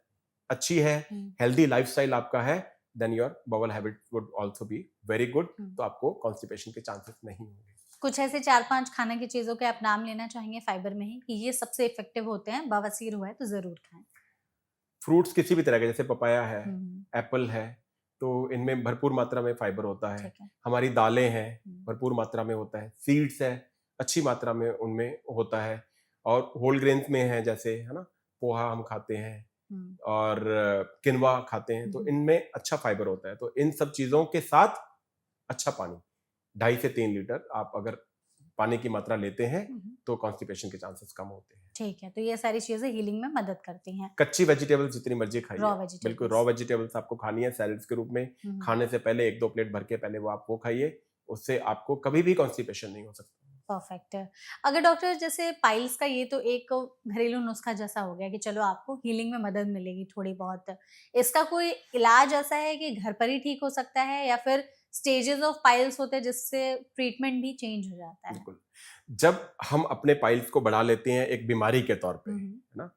अच्छी है, हेल्दी लाइफस्टाइल आपका है, then your bowel habit would also be very good, तो आपको कॉन्स्टिपेशन के चांसेस नहीं होंगे। कुछ ऐसे 4-5 खाने की चीज़ों के आप नाम लेना चाहेंगे फाइबर में ही कि ये सबसे इफेक्टिव होते हैं, बवासीर हुआ है तो ज़रूर खाएँ? फ्रूट्स किसी भी तरह के, जैसे पपाया है, हुँ। एप्पल है, तो इनमें भरपूर मात्रा में फाइबर होता है। ठीक है। हमारी दालें हैं, हुँ। भरपूर मात्रा में होता है। सीड्स है, अच्छी मात्रा में उनमें होता है, और होल ग्रेन्स में है, जैसे है ना, पोहा हम खाते हैं हुँ। और किनवा खाते हैं, तो हुँ। इनमें अच्छा फाइबर होता है। तो इन सब चीज़ों के साथ अच्छा पानी, 2.5 से 3 लीटर आप अगर पानी की मात्रा लेते हैं, हुँ। तो कॉन्स्टिपेशन के चांसेस कम होते हैं। ठीक है, तो ये सारी चीज़ें हीलिंग में मदद करती हैं। कच्ची वेजिटेबल्स जितनी मर्जी खाइए, रॉ बिल्कुल वेजिटेबल्स। रॉ वेजिटेबल्स आपको खानी है सैलड्स के रूप में। हुँ। खाने से पहले 1-2 प्लेट भर के पहले वो आप वो खाइए, उससे आपको कभी भी कॉन्स्टिपेशन नहीं हो सकता। परफेक्ट है। अगर डॉक्टर जैसे पाइल्स का ये तो एक घरेलू नुस्खा जैसा हो गया कि चलो आपको हीलिंग में मदद मिलेगी थोड़ी बहुत। इसका कोई इलाज ऐसा है कि घर पर ही ठीक हो सकता है या फिर स्टेजेस ऑफ पाइल्स होते हैं जिससे ट्रीटमेंट भी चेंज हो जाता है? बिल्कुल। जब हम अपने पाइल्स को बढ़ा लेते हैं एक बीमारी के तौर पे, हुँ, है हुँ। ना?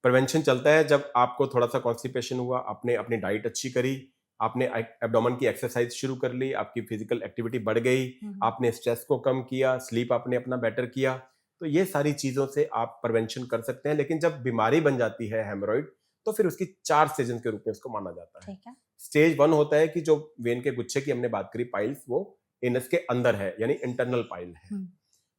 प्रिवेंशन चलता है जब आपको थोड़ा-सा कॉन्स्टिपेशन हुआ, आपने अपनी डाइट अच्छी करी, आपने एब्डोमेन की एक्सरसाइज शुरू कर ली, आपकी फिजिकल एक्टिविटी बढ़ गई, हुँ, हुँ। आपने स्ट्रेस को कम किया, स्लीप आपने अपना बेटर किया, तो ये सारी चीज़ों से आप प्रिवेंशन कर सकते हैं। लेकिन जब बीमारी बन जाती है हेमोरॉइड, तो फिर उसकी 4 स्टेजेस के रूप में उसको माना जाता है। ठीक है। स्टेज 1 होता है कि जो वेन के गुच्छे की हमने बात करी पाइल्स, वो एनस के अंदर है, यानी इंटरनल पाइल है। हुँ।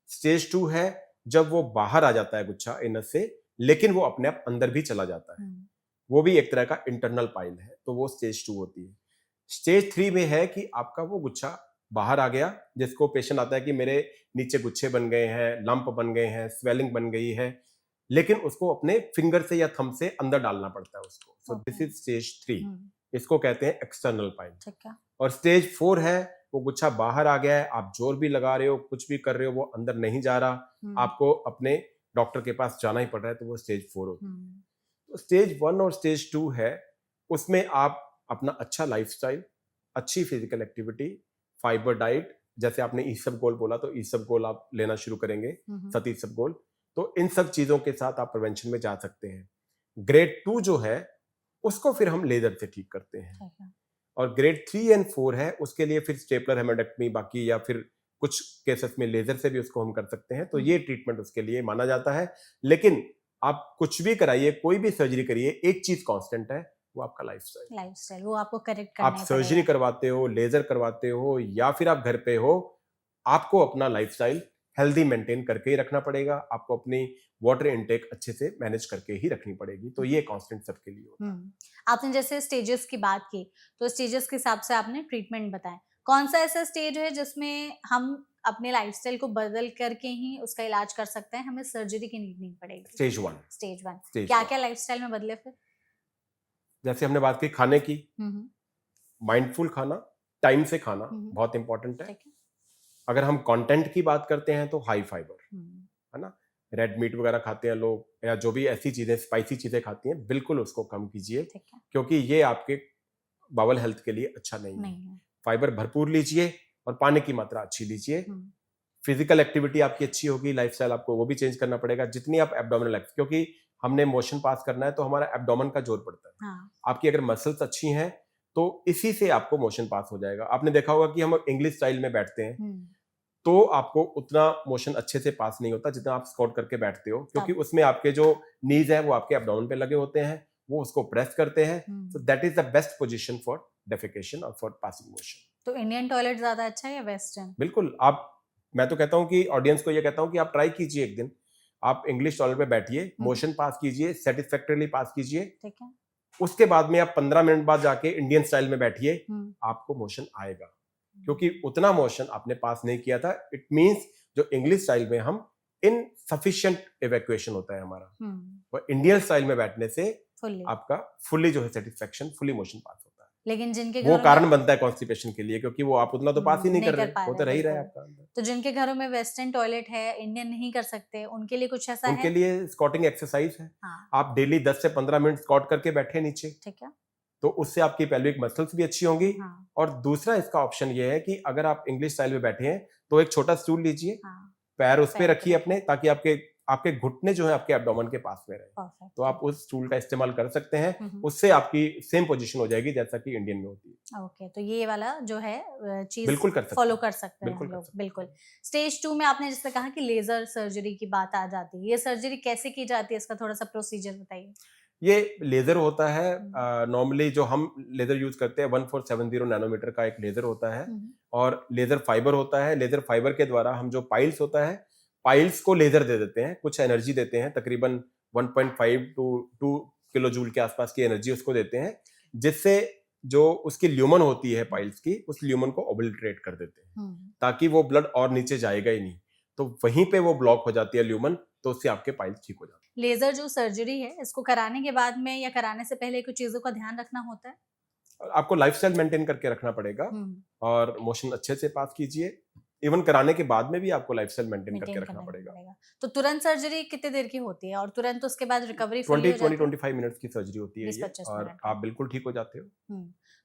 स्टेज 2 है जब वो बाहर आ जाता है गुच्छा एनस से, लेकिन वो अपने आप अंदर भी चला जाता है, हुँ। वो भी एक तरह का इंटरनल पाइल है, तो वो स्टेज 2 होती है। स्टेज 3 में है कि आपका वो गुच्छा बाहर आ गया, जिसको पेशेंट आता है कि मेरे नीचे गुच्छे बन गए हैं, लंप बन गए हैं, स्वेलिंग बन गई है, लेकिन उसको अपने फिंगर से या थंब से अंदर डालना पड़ता है उसको। So this okay. Is stage 3, हुँ। इसको कहते हैं एक्सटर्नल पाइल। ठीक है। और स्टेज 4 है, वो गुच्छा बाहर आ गया है, आप जोर भी लगा रहे हो, कुछ भी कर रहे हो, वो अंदर नहीं जा रहा, हुँ। आपको अपने डॉक्टर के पास जाना ही पड़ रहा है, तो वो स्टेज 4 होती है। हुँ। तो स्टेज 1 और स्टेज 2 है, उसमें आप अपना अच्छा लाइफस्टाइल, अच्छी फिजिकल एक्टिविटी, फाइबर डाइट, जैसे आपने ईसबगोल बोला, तो ईसबगोल आप लेना शुरू करेंगे, हुँ, हुँ। सती ईसबगोल, तो इन सब चीजों के साथ आप प्रिवेंशन में जा सकते हैं। ग्रेड 2 जो है, उसको फिर हम लेजर से ठीक करते हैं। ठीक है। और ग्रेड 3 एंड 4 है, उसके लिए फिर स्टेपलर हेमेडेक्टमी बाकी, या फिर कुछ केसेस में लेजर से भी उसको हम कर सकते हैं, तो ये ट्रीटमेंट उसके लिए माना जाता है। लेकिन आप कुछ भी कराइए, कोई भी सर्जरी करिए, एक चीज कांस्टेंट है, वो आपका लाइफस्टाइल। लाइफ़स्टाइल वो आपको करेक्ट करना आप ही सर्जरी पड़ेगा। करवाते हो, लेजर करवाते हो, या फिर आप घर पे हो, आपको अपना लाइफस्टाइल हेल्दी मेंटेन करके ही रखना पड़ेगा, आपको अपनी वाटर इनटेक अच्छे से मैनेज करके ही रखनी पड़ेगी, तो ये कांस्टेंट सबके लिए होता है। आपने जैसे स्टेजेस की बात की, तो स्टेजेस के हिसाब से आपने ट्रीटमेंट बताए। कौन-सा ऐसा स्टेज है जिसमें हम अपने लाइफ़स्टाइल को बदल करके ही उसका इलाज कर सकते हैं, हमें सर्जरी की नीड नहीं पड़ेगी? स्टेज 1। स्टेज 1 स्टेज 1 क्या-क्या लाइफ़स्टाइल में बदले फिर? जैसे हमने बात की खाने की, हम्म, माइंडफुल खाना, टाइम से खाना बहुत इंपॉर्टेंट है। ठीक है। अगर हम कंटेंट की बात करते हैं तो हाई फाइबर, हम्म, है ना, रेड मीट वगैरह खाते हैं लोग या जो भी ऐसी चीजें स्पाइसी चीजें खाती हैं, बिल्कुल उसको कम कीजिए, ठीक है। क्योंकि ये आपके बावल हेल्थ के लिए अच्छा नहीं है। नहीं है। फाइबर भरपूर लीजिए और पानी की मात्रा अच्छी लीजिए। हम्म, फिजिकल एक्टिविटी आपकी अच्छी होगी, लाइफस्टाइल आपको वो भी चेंज करना पड़ेगा। जितनी आप एब्डोमिनल एक्स, क्योंकि हमने मोशन पास करना है तो हमारा एब्डोमेन का जोर पड़ता है। हाँ। आपकी अगर मसल्स अच्छी हैं तो इसी से आपको मोशन पास हो जाएगा। आपने देखा होगा कि हम इंग्लिश स्टाइल में बैठते हैं तो आपको उतना मोशन अच्छे से पास नहीं होता जितना आप स्क्वाट करके बैठते हो, क्योंकि तब। उसमें आपके जो नीज है वो आपके एब्डोमेन पे लगे होते हैं, वो उसको प्रेस करते हैं। So that is the best position for defecation और फॉर पासिंग मोशन। तो इंडियन टॉयलेट ज्यादा अच्छा है या वेस्टर्न? बिल्कुल। आप, मैं तो कहता हूं कि ऑडियंस को ये कहता हूं कि आप ट्राई कीजिए एक दिन, आप इंग्लिश टॉयलेट पे बैठिए, मोशन पास कीजिए, सेटिस्फैक्टरली पास कीजिए। ठीक है। उसके बाद में आप 15 मिनट बाद जाके इंडियन स्टाइल में बैठिए, आपको मोशन आएगा, क्योंकि उतना मोशन आपने पास नहीं किया था। इट मींस जो इंग्लिश स्टाइल में हम इनसफिशिएंट इवैक्यूएशन होता है हमारा, और इंडियन स्टाइल में बैठने से फुल्ली आपका फुल्ली जो है सेटिस्फैक्शन, फुल्ली मोशन पास होता है। लेकिन जिनके वो घरों कारण में बनता है कॉन्स्टिपेशन के लिए, क्योंकि वो आप उतना तो पास ही नहीं कर रहे, पा वो रहे तो रह ही रहा है बिल्कुल। आपका अंदर। तो जिनके घरों में वेस्टर्न टॉयलेट है, इंडियन नहीं कर सकते, उनके लिए कुछ ऐसा उनके है? लिए स्क्वाटिंग एक्सरसाइज है। हाँ। आप डेली 10 से 15 मिनट स्क्वाट करके बैठे नीचे, ठीक है। तो उससे आपकी पेल्विक मसल्स भी अच्छी होंगी। हाँ। और दूसरा इसका ऑप्शन ये है कि अगर आप इंग्लिश स्टाइल में बैठे हैं तो एक छोटा स्टूल लीजिए, हाँ। पैर उस पे पैर पे रखिए अपने, ताकि आपके आपके घुटने जो है आपके एब्डोमेन के पास में रहे। परफेक्ट। तो आप उस स्टूल का इस्तेमाल कर सकते हैं, हम्म। उससे आपकी सेम पोजीशन हो जाएगी जैसा कि इंडियन में होती है। ओके, तो ये वाला जो है चीज बिल्कुल कर सकते फॉलो हैं, कर सकते हैं बिल्कुल हम कर लोग। सकते बिल्कुल। हैं। स्टेज 2 में आपने जैसे कहा कि लेजर सर्जरी की बात आ जाती है, ये सर्जरी कैसे की जाती है, इसका थोड़ा सा प्रोसीजर बताइए। ये लेजर होता है, हम्म। नॉर्मली जो हम लेजर यूज करते हैं 1470 नैनोमीटर का एक लेजर होता है, हम्म। और लेजर फाइबर होता है। लेजर फाइबर के द्वारा हम जो पाइल्स होता है, पाइल्स को लेजर दे देते हैं, कुछ एनर्जी देते हैं, तकरीबन 1.5 टू 2 किलो जूल के आसपास की एनर्जी उसको देते हैं, जिससे जो उसकी ल्यूमन होती है पाइल्स की, उस ल्यूमन को ओबलिटरेट कर देते हैं, ताकि वो ब्लड और नीचे जाएगा ही नहीं, तो वहीं पे वो ब्लॉक हो जाती है ल्यूमन, तो उससे आपके पाइल्स ठीक हो जाते हैं। लेजर जो सर्जरी है, इसको कराने के बाद में या कराने से पहले कुछ चीजों का ध्यान रखना होता है? आपको लाइफस्टाइल मेंटेन करके रखना पड़ेगा, और मोशन अच्छे से पास कीजिए। इवन कराने के बाद में भी आपको लाइफस्टाइल मेंटेन करके रखना पड़ेगा। तो तुरंत सर्जरी कितने देर की होती है और तुरंत उसके बाद रिकवरी फुल्ली हो जाती है? 20-25 मिनट्स की सर्जरी होती है ये, 20-25 और मिनट आप बिल्कुल ठीक हो जाते हो।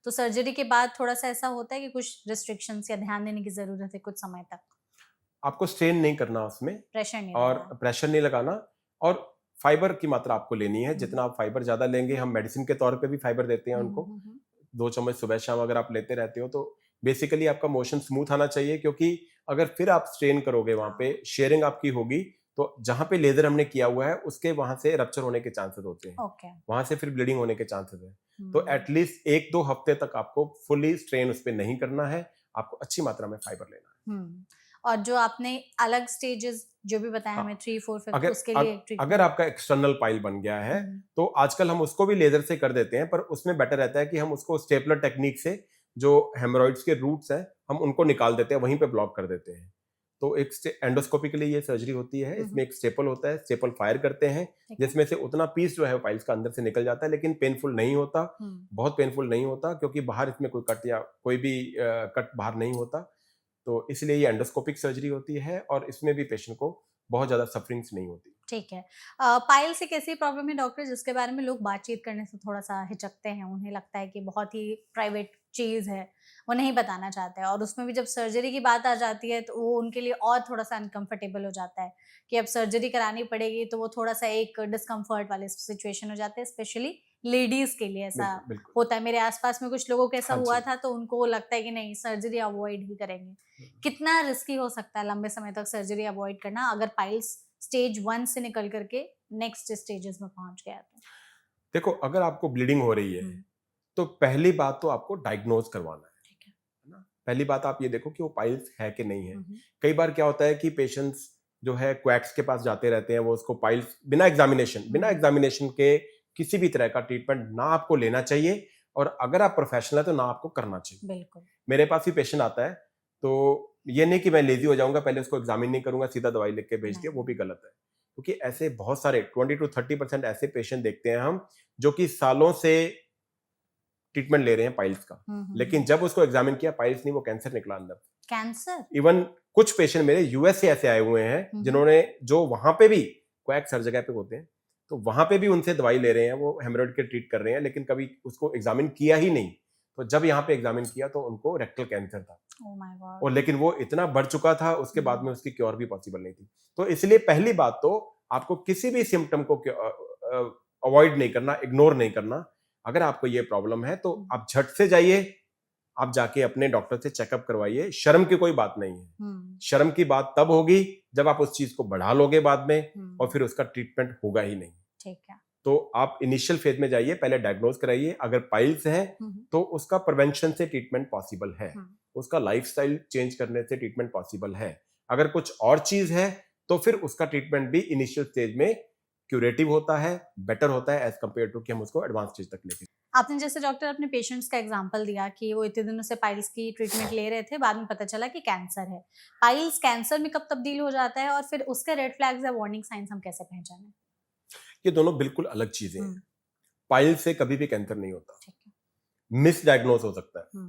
तो सर्जरी के बाद थोड़ा सा ऐसा होता है कि कुछ रिस्ट्रिक्शंस या ध्यान देने की जरूरत है कुछ समय तक? आपको स्ट्रेन नहीं करना उसमें, प्रेशर नहीं और डालना। प्रेशर नहीं लगाना, और फाइबर की मात्रा आपको लेनी है। जितना आप फाइबर ज्यादा लेंगे, हम मेडिसिन के तौर पे भी फाइबर देते हैं उनको, 2 चम्मच सुबह शाम अगर आप लेते रहते हो तो बेसिकली आपका मोशन स्मूथ आना चाहिए। क्योंकि अगर फिर आप स्ट्रेन करोगे, वहां पे शेयरिंग आपकी होगी, तो जहां पे लेजर हमने किया हुआ है उसके वहां से रप्चर होने के चांसेस होते हैं, ओके। वहां से फिर ब्लीडिंग होने के चांसेस है। तो एटलीस्ट 1-2 हफ्ते तक आपको फुली स्ट्रेन उस पर नहीं करना है, आपको अच्छी मात्रा में फाइबर लेना है। और जो आपने अलग स्टेजेस जो भी बताया हाँ, हमें 3, 4, 5 अगर उसके लिए अगर ट्रीटमेंट। आपका एक्सटर्नल पाइल बन गया है तो आजकल हम उसको भी लेजर से कर देते हैं, पर उसमें बेटर रहता है कि हम उसको स्टेपलर टेक्निक से जो हेमोरॉइड्स के रूट्स हैं हम उनको निकाल देते हैं, वहीं पे ब्लॉक कर देते हैं। तो एक एंडोस्कोपिकली ये सर्जरी होती है, इसमें एक स्टेपल होता है, स्टेपल फायर करते हैं, जिसमें से उतना पीस जो है पाइल्स का अंदर से निकल जाता है, लेकिन पेनफुल नहीं होता, बहुत पेनफुल नहीं होता, क्योंकि बाहर इसमें कोई कट या कोई भी कट बाहर नहीं होता। तो इसलिए ये एंडोस्कोपिक सर्जरी होती है, और इसमें भी पेशेंट को बहुत ज्यादा सफरिंग्स नहीं होती। ठीक है। पाइल्स एक ऐसी प्रॉब्लम है डॉक्टर जिसके बारे में लोग बातचीत करने से थोड़ा सा हिचकते हैं, उन्हें लगता है कि बहुत ही प्राइवेट चीज है, वो नहीं बताना चाहते हैं, और उसमें भी जब सर्जरी की बात आ जाती है तो वो उनके लिए और थोड़ा सा अनकंफर्टेबल हो जाता है कि अब सर्जरी करानी पड़ेगी, तो वो थोड़ा सा एक डिस्कम्फर्ट वाले सिचुएशन हो जाते हैं, स्पेशली लेडीज के लिए ऐसा बिल्कुल बिल्कुल। होता है। मेरे आसपास में कुछ लोगों को ऐसा हाँ हुआ जी। था, तो उनको लगता है कि नहीं सर्जरी अवॉइड ही करेंगे। कितना रिस्की हो सकता है लंबे समय तक सर्जरी अवॉइड करना अगर पाइल्स स्टेज 1 से निकल करके नेक्स्ट स्टेजेस में पहुंच गया तो? देखो, अगर आपको ब्लीडिंग हो रही है तो पहली बात तो आपको डायग्नोज करवाना है, ठीक है। ना। पहली बात आप ये देखो कि वो पाइल्स है कि नहीं है। कई बार क्या होता है कि पेशेंट्स जो है क्वैक्स के पास जाते रहते हैं, वो उसको पाइल्स बिना एग्जामिनेशन के किसी भी तरह का ट्रीटमेंट ना आपको लेना चाहिए, और अगर आप प्रोफेशनल है तो ना आपको करना चाहिए। बिल्कुल। मेरे पास भी पेशेंट आता है, तो ये नहीं कि मैं लेजी हो जाऊंगा, पहले उसको एग्जामिन नहीं करूंगा, सीधा दवाई लिख के भेज दिया, वो भी गलत है। क्योंकि ऐसे बहुत सारे 20 to 30% ऐसे पेशेंट देखते हैं हम, जो कि सालों से ट्रीटमेंट ले रहे हैं पाइल्स का, लेकिन जब उसको एग्जामिन किया पाइल्स नहीं, वो कैंसर निकला अंदर। कैंसर? इवन कुछ पेशेंट मेरे यूएस से ऐसे आए हुए हैं जिन्होंने, जो वहां पे भी क्वैक्स हर जगह पे होते हैं, तो वहां पे भी उनसे दवाई ले रहे हैं, वो हेमरोइड के ट्रीट कर रहे हैं, लेकिन कभी उसको एग्जामिन किया ही नहीं। तो जब यहाँ पे एग्जामिन किया तो उनको रेक्टल कैंसर था। Oh my God. और लेकिन वो इतना बढ़ चुका था, उसके बाद में उसकी क्योर भी पॉसिबल नहीं थी। तो इसलिए पहली बात तो आपको किसी भी सिम्टम को अवॉइड नहीं करना, इग्नोर नहीं करना। अगर आपको ये प्रॉब्लम है तो आप झट से जाइए, आप जाके अपने डॉक्टर से चेकअप करवाइए। शर्म की कोई बात नहीं है। शर्म की बात तब होगी जब आप उस चीज को बढ़ा लोगे बाद में, और फिर उसका ट्रीटमेंट होगा ही नहीं। ठीक है। तो आप इनिशियल फेज में जाइए, पहले डायग्नोज कराइए। अगर पाइल्स है तो उसका प्रिवेंशन से ट्रीटमेंट पॉसिबल है, उसका लाइफस्टाइल चेंज करने से ट्रीटमेंट पॉसिबल है। अगर कुछ और चीज है तो फिर उसका ट्रीटमेंट भी इनिशियल स्टेज में क्यूरेटिव होता है, बेटर होता है एज कम्पेयर टू कि हम उसको एडवांस स्टेज तक लेके। आपने जैसे डॉक्टर अपने पेशेंट्स का एग्जांपल दिया कि वो इतने दिनों से पाइल्स की ट्रीटमेंट ले रहे थे, बाद में पता चला कि कैंसर है। पाइल्स कैंसर में कब तब्दील हो जाता है, और फिर उसके रेड फ्लैग्स या वार्निंग साइंस हम कैसे पहचानें? ये दोनों बिल्कुल अलग चीजें हैं। पाइल्स से कभी भी कैंसर नहीं होता, ठीक है। मिस डायग्नोस हो सकता है।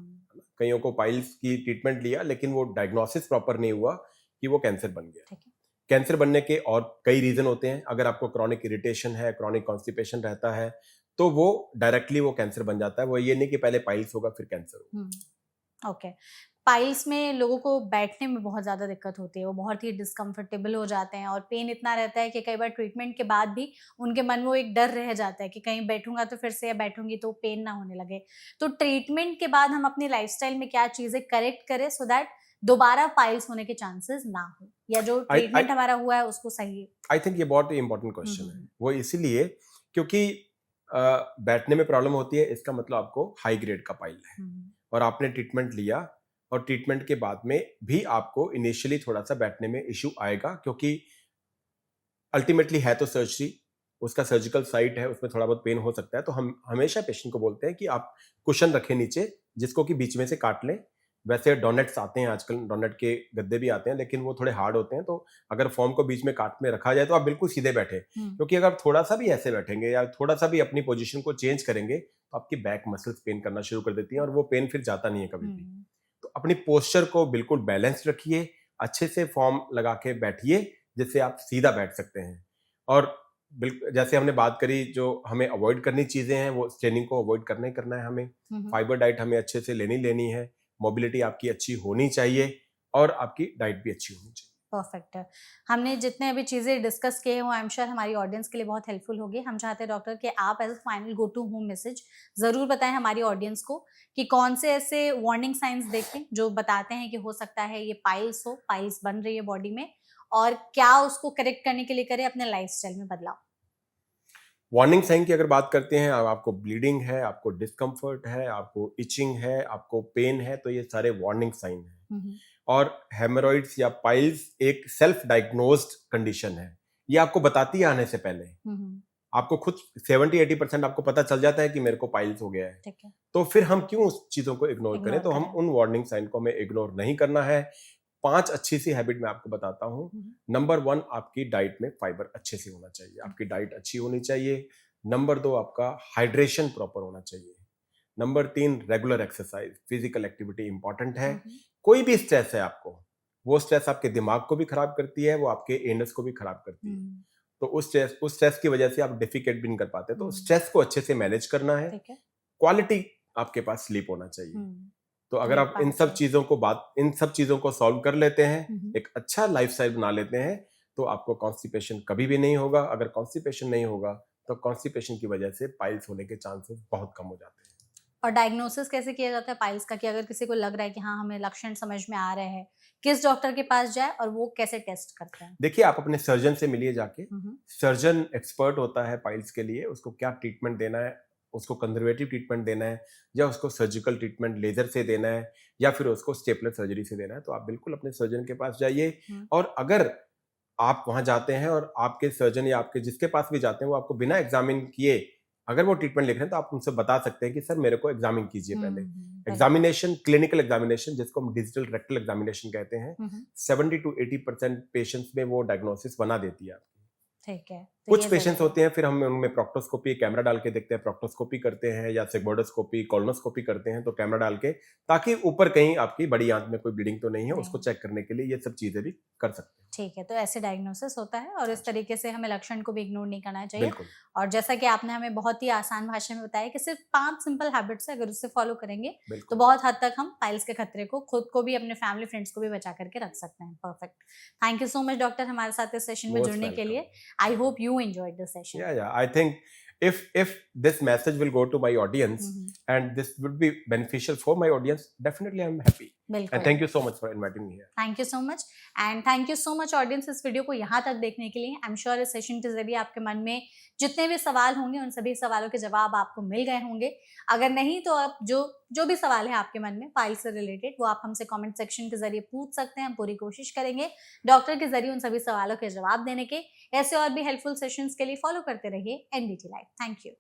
कईयों को पाइल्स की ट्रीटमेंट लिया लेकिन वो डायग्नोसिस प्रॉपर नहीं हुआ कि वो कैंसर बन गया। ठीक है। कैंसर बनने के और कई रीजन होते हैं। अगर आपको क्रॉनिक इरिटेशन है, क्रॉनिक कॉन्स्टिपेशन रहता है, तो वो डायरेक्टली वो कैंसर बन जाता है। वो ये नहीं कि पहले पाइल्स होगा फिर कैंसर होगा। ओके। पाइल्स में लोगों को बैठने में बहुत ज़्यादा दिक्कत होती है, वो बहुत ही डिस्कम्फर्टेबल हो जाते हैं, और पेन इतना रहता है कि कई बार ट्रीटमेंट के बाद भी उनके मन में वो एक डर रह जाता है कि कहीं बैठूंगा तो फिर से, या बैठूंगी तो पेन ना होने लगे। तो ट्रीटमेंट के बाद हम अपनी लाइफस्टाइल में क्या चीज़ें करेक्ट करें सो दैट दोबारा पाइल्स होने के चांसेस ना हो, या जो ट्रीटमेंट हमारा हुआ है उसको सही? आई थिंक ये बहुत इंपॉर्टेंट क्वेश्चन है। वो इसीलिए क्योंकि बैठने में प्रॉब्लम होती है, इसका मतलब आपको हाई ग्रेड का पाइल है, और आपने ट्रीटमेंट लिया, और ट्रीटमेंट के बाद में भी आपको इनिशियली थोड़ा सा बैठने में इश्यू आएगा, क्योंकि अल्टीमेटली है तो सर्जरी, उसका सर्जिकल साइट है, उसमें थोड़ा बहुत पेन हो सकता है। तो हम हमेशा पेशेंट को बोलते हैं कि आप कुशन रखें नीचे, जिसको कि बीच में से काट लें। वैसे डोनेट्स आते हैं आजकल, डोनेट के गद्दे भी आते हैं, लेकिन वो थोड़े हार्ड होते हैं। तो अगर फॉर्म को बीच में काट में रखा जाए तो आप बिल्कुल सीधे बैठे, क्योंकि अगर थोड़ा सा भी ऐसे बैठेंगे या थोड़ा सा भी अपनी पोजीशन को चेंज करेंगे तो आपकी बैक मसल्स पेन करना शुरू कर देती हैं, और वो पेन फिर जाता नहीं है कभी भी। तो अपनी पोस्चर को बिल्कुल बैलेंस रखिए, अच्छे से फॉर्म लगा के बैठिए, जिससे आप सीधा बैठ सकते हैं। और बिल्कुल जैसे हमने बात करी, जो हमें अवॉइड करनी चीजें हैं, वो स्ट्रेनिंग को अवॉइड करना ही करना है हमें। फाइबर डाइट हमें अच्छे से लेनी है, मोबिलिटी आपकी अच्छी होनी चाहिए, और आपकी डाइट भी अच्छी होनी चाहिए। परफेक्ट है। हमने जितने अभी चीज़ें डिस्कस किए हैं वो आई एम श्योर हमारी ऑडियंस के लिए बहुत हेल्पफुल होगी। हम चाहते हैं डॉक्टर कि आप as a final go to home message ज़रूर बताएं हमारी ऑडियंस को कि कौन से ऐसे वार्निंग साइंस देखें जो बताते हैं कि हो सकता है ये पाइल्स हो, पाइल्स बन रही है बॉडी में, और क्या उसको करेक्ट करने के लिए करें अपने लाइफस्टाइल में बदलाव। वार्निंग साइन की अगर बात करते हैं, आपको ब्लीडिंग है, आपको डिस्कम्फर्ट है, आपको इचिंग है, आपको पेन है, तो ये सारे वार्निंग साइन है। और हेमरोइड्स या पाइल्स एक सेल्फ डायग्नोज्ड कंडीशन है, ये आपको बताती है आने से पहले। आपको खुद 70-80% आपको पता चल जाता है कि मेरे को पाइल्स हो गया है। तो फिर हम क्यों उस चीजों को इग्नोर करें? तो हम उन वार्निंग साइन को हमें इग्नोर नहीं करना है। 5 अच्छी सी हैबिट मैं आपको बताता हूँ। नंबर 1, आपकी डाइट में फाइबर अच्छे से होना चाहिए, आपकी डाइट अच्छी होनी चाहिए। नंबर 2, आपका हाइड्रेशन प्रॉपर होना चाहिए। Number 3, regular exercise, physical activity important है। कोई भी स्ट्रेस है आपको, वो स्ट्रेस आपके दिमाग को भी खराब करती है, वो आपके एनस को भी खराब करती है। तो उस स्ट्रेस की वजह से आप डिफिकेट भी नहीं कर पाते। तो स्ट्रेस को अच्छे से मैनेज करना है। क्वालिटी आपके पास स्लीप होना चाहिए। तो अगर आप इन सब चीजों को सॉल्व कर लेते हैं, एक अच्छा लाइफस्टाइल बना लेते हैं, तो आपको कॉन्स्टिपेशन कभी भी नहीं होगा। अगर कॉन्स्टिपेशन नहीं होगा तो कॉन्स्टिपेशन की वजह से पाइल्स होने के चांसेस बहुत कम हो जाते हैं। और डायग्नोसिस कैसे किया जाता है पाइल्स का, कि अगर किसी को लग रहा है कि हाँ हमें लक्षण समझ में आ रहे हैं, किस डॉक्टर के पास जाए और वो कैसे टेस्ट करते हैं? देखिए, आप अपने सर्जन से मिलिए जाके। सर्जन एक्सपर्ट होता है पाइल्स के लिए, उसको क्या ट्रीटमेंट देना है, उसको कंजर्वेटिव ट्रीटमेंट देना है, या उसको सर्जिकल ट्रीटमेंट लेजर से देना है, या फिर उसको स्टेपलर सर्जरी से देना है। तो आप बिल्कुल अपने सर्जन के पास जाइए। और अगर आप वहां जाते हैं और आपके सर्जन या आपके जिसके पास भी जाते हैं वो आपको बिना एग्जामिन किए अगर वो ट्रीटमेंट लिख रहे हैं, तो आप उनसे बता सकते हैं कि सर मेरे को एग्जामिन कीजिए पहले। एग्जामिनेशन, क्लिनिकल एग्जामिनेशन, जिसको हम डिजिटल रेक्टल एग्जामिनेशन कहते हैं, 70 to 80% पेशेंट्स में वो डायग्नोसिस बना देती है आपकी। ठीक है। तो कुछ ये पेशेंट्स जरूरी होते हैं फिर हम उनमें प्रोक्टोस्कोपी कैमरा डाल के देखते हैं, प्रोक्टोस्कोपी करते हैं या सिग्मोइडोस्कोपी कोलोनोस्कोपी करते हैं, तो कैमरा डाल के, ताकि ऊपर कहीं आपकी बड़ी आंत में कोई ब्लीडिंग तो नहीं है, उसको नहीं। चेक करने के लिए ये सब चीजें भी कर सकते हैं। ठीक है, तो ऐसे डायग्नोसिस होता है और इस अच्छा। तरीके से हमें लक्षण को भी इग्नोर नहीं करना चाहिए। बिल्कुल और जैसा कि आपने हमें बहुत ही आसान भाषा में बताया कि सिर्फ 5 सिंपल हैबिट्स है, अगर उससे फॉलो करेंगे तो बिल्कुल। बहुत हद तक हम पाइल्स के खतरे को खुद को भी, अपने फैमिली फ्रेंड्स को भी बचा करके रख सकते हैं। Perfect. Thank you so much doctor हमारे साथ इस सेशन में मोस्ट जुड़ने के वेलकम। लिए। I hope you enjoyed the session. Yeah, I think if this message will go to my audience and this would be beneficial for my audience, definitely I'm happy. And बिल्कुल। thank you so much for inviting me here. Thank you so much and thank you so much audience इस video को यहाँ तक देखने के लिए। I am sure इस session के जरिए आपके मन में जितने भी सवाल होंगे उन सभी सवालों के जवाब आपको मिल गए होंगे। अगर नहीं तो आप जो भी सवाल है आपके मन में पाइल से रिलेटेड, वो आप हमसे कमेंट सेक्शन के जरिए पूछ सकते हैं। हम पूरी कोशिश करेंगे डॉक्टर के जरिए उन सभी सवालों के जवाब देने के। ऐसे और भी हेल्पफुल सेशंस के लिए फॉलो करते रहिए एनबीटी लाइव। Thank you.